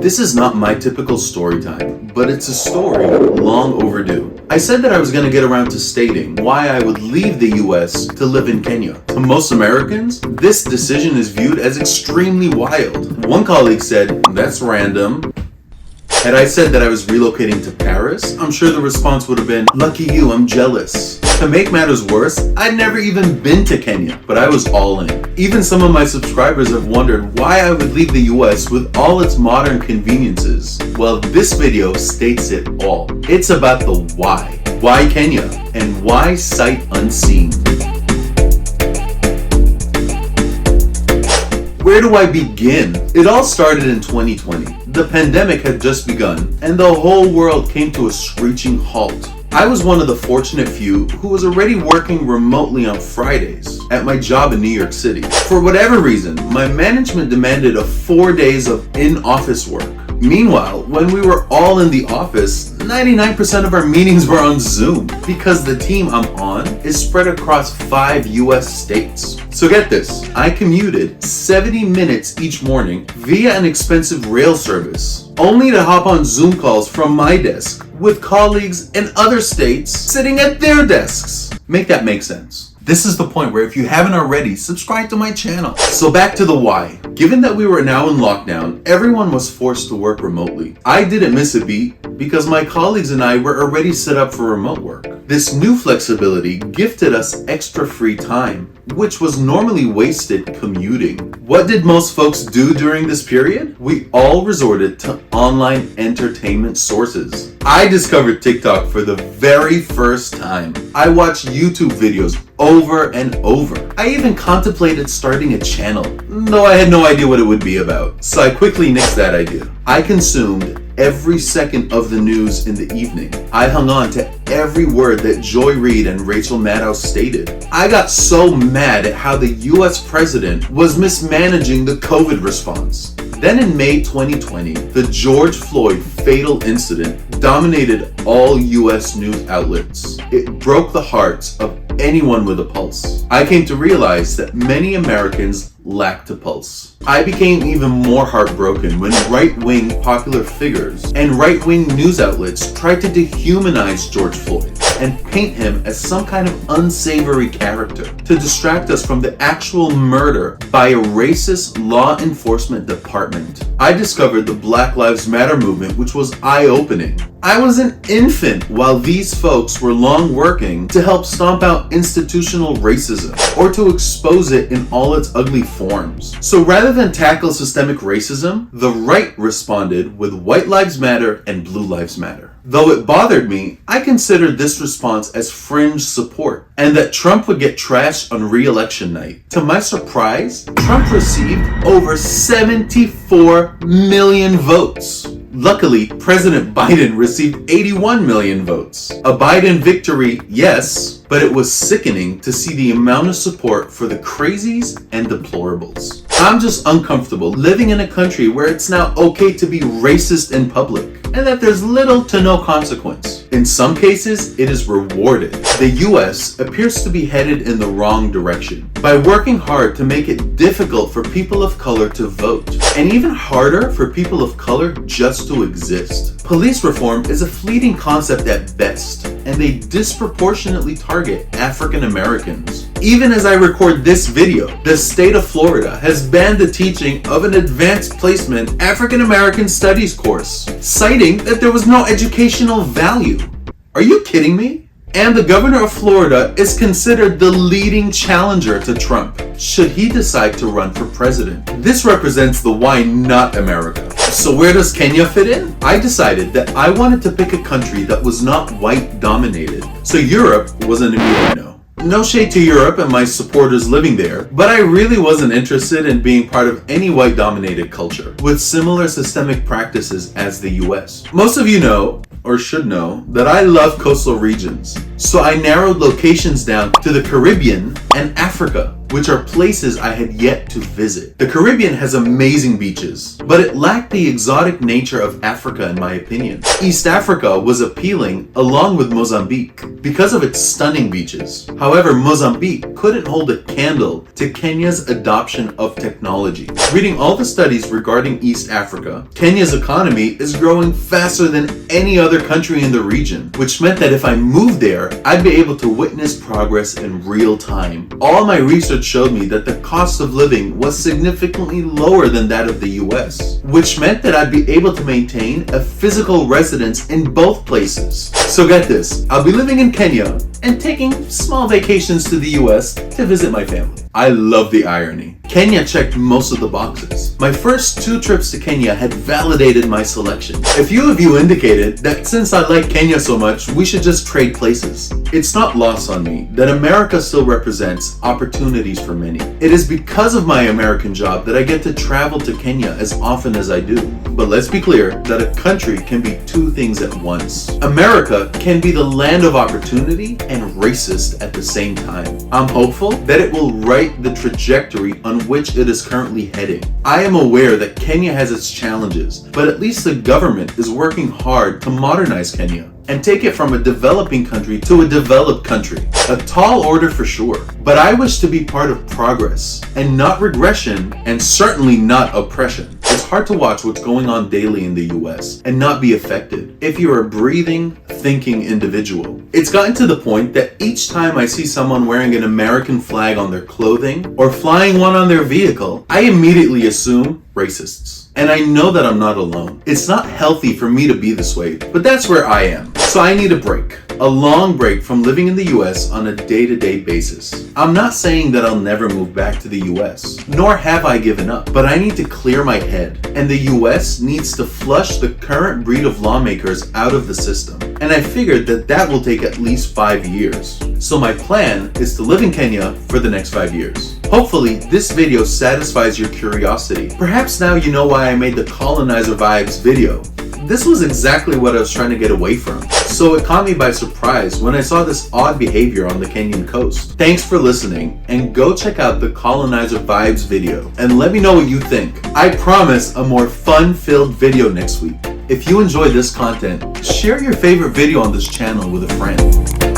This is not my typical story time, but it's a story long overdue. I said that I was going to get around to stating why I would leave the US to live in Kenya. To most Americans, this decision is viewed as extremely wild. One colleague said, "That's random." Had I said that I was relocating to Paris, I'm sure the response would have been, "Lucky you, I'm jealous." To make matters worse, I'd never even been to Kenya, but I was all in. Even some of my subscribers have wondered why I would leave the US with all its modern conveniences. Well, this video states it all. It's about the why. Why Kenya? And why sight unseen? Where do I begin? It all started in 2020. The pandemic had just begun, and the whole world came to a screeching halt. I was one of the fortunate few who was already working remotely on Fridays at my job in New York City. For whatever reason, my management demanded 4 days of in-office work. Meanwhile, when we were all in the office, 99% of our meetings were on Zoom because the team I'm on is spread across 5 US states. So get this, I commuted 70 minutes each morning via an expensive rail service, only to hop on Zoom calls from my desk with colleagues in other states sitting at their desks. Make that make sense. This is the point where if you haven't already, subscribe to my channel. So back to the why. Given that we were now in lockdown, everyone was forced to work remotely. I didn't miss a beat because my colleagues and I were already set up for remote work. This new flexibility gifted us extra free time, which was normally wasted commuting. What did most folks do during this period? We all resorted to online entertainment sources. I discovered TikTok for the very first time. I watched YouTube videos over and over. I even contemplated starting a channel, though I had no idea what it would be about. So I quickly nixed that idea. I consumed every second of the news in the evening. I hung on to every word that Joy Reid and Rachel Maddow stated. I got so mad at how the US president was mismanaging the COVID response. Then in May 2020, the George Floyd fatal incident dominated all US news outlets. It broke the hearts of anyone with a pulse. I came to realize that many Americans lacked a pulse. I became even more heartbroken when right-wing popular figures and right-wing news outlets tried to dehumanize George Floyd and paint him as some kind of unsavory character to distract us from the actual murder by a racist law enforcement department. I discovered the Black Lives Matter movement, which was eye-opening. I was an infant while these folks were long working to help stomp out institutional racism or to expose it in all its ugly forms. So rather than tackle systemic racism, the right responded with White Lives Matter and Blue Lives Matter. Though it bothered me, I considered this response as fringe support and that Trump would get trashed on re-election night. To my surprise, Trump received over 74 million votes. Luckily, President Biden received 81 million votes. A Biden victory, yes, but it was sickening to see the amount of support for the crazies and deplorables. I'm just uncomfortable living in a country where it's now okay to be racist in public and that there's little to no consequence. In some cases, it is rewarded. The US appears to be headed in the wrong direction by working hard to make it difficult for people of color to vote, and even harder for people of color just to exist. Police reform is a fleeting concept at best, and they disproportionately target African Americans. Even as I record this video, the state of Florida has banned the teaching of an advanced placement African American studies course, citing that there was no educational value. Are you kidding me? And the governor of Florida is considered the leading challenger to Trump, should he decide to run for president. This represents the why not America. So where does Kenya fit in? I decided that I wanted to pick a country that was not white dominated. So Europe was an immediate no. No shade to Europe and my supporters living there, but I really wasn't interested in being part of any white dominated culture with similar systemic practices as the US. Most of you know, or should know, that I love coastal regions. So I narrowed locations down to the Caribbean and Africa. which are places I had yet to visit. The Caribbean has amazing beaches, but it lacked the exotic nature of Africa in my opinion. East Africa was appealing along with Mozambique because of its stunning beaches. However, Mozambique couldn't hold a candle to Kenya's adoption of technology. Reading all the studies regarding East Africa, Kenya's economy is growing faster than any other country in the region, which meant that if I moved there, I'd be able to witness progress in real time. All my research showed me that the cost of living was significantly lower than that of the US, which meant that I'd be able to maintain a physical residence in both places. So get this, I'll be living in Kenya and taking small vacations to the US to visit my family. I love the irony. Kenya checked most of the boxes. My first 2 trips to Kenya had validated my selection. A few of you indicated that since I like Kenya so much, we should just trade places. It's not lost on me that America still represents opportunities for many. It is because of my American job that I get to travel to Kenya as often as I do. But let's be clear that a country can be 2 things at once. America can be the land of opportunity and racist at the same time. I'm hopeful that it will right the trajectory on which it is currently heading. I am aware that Kenya has its challenges, but at least the government is working hard to modernize Kenya and take it from a developing country to a developed country. A tall order for sure, but I wish to be part of progress and not regression, and certainly not oppression. It's hard to watch what's going on daily in the US and not be affected if you're a breathing, thinking individual. It's gotten to the point that each time I see someone wearing an American flag on their clothing or flying one on their vehicle, I immediately assume racists. And I know that I'm not alone. It's not healthy for me to be this way, but that's where I am. So I need a break. A long break from living in the US on a day-to-day basis. I'm not saying that I'll never move back to the US, nor have I given up, but I need to clear my head, and the US needs to flush the current breed of lawmakers out of the system. And I figured that that will take at least 5 years. So my plan is to live in Kenya for the next 5 years. Hopefully, this video satisfies your curiosity. Perhaps now you know why I made the Colonizer Vibes video. This was exactly what I was trying to get away from. So it caught me by surprise when I saw this odd behavior on the Kenyan coast. Thanks for listening, and go check out the Colonizer Vibes video and let me know what you think. I promise a more fun-filled video next week. If you enjoy this content, share your favorite video on this channel with a friend.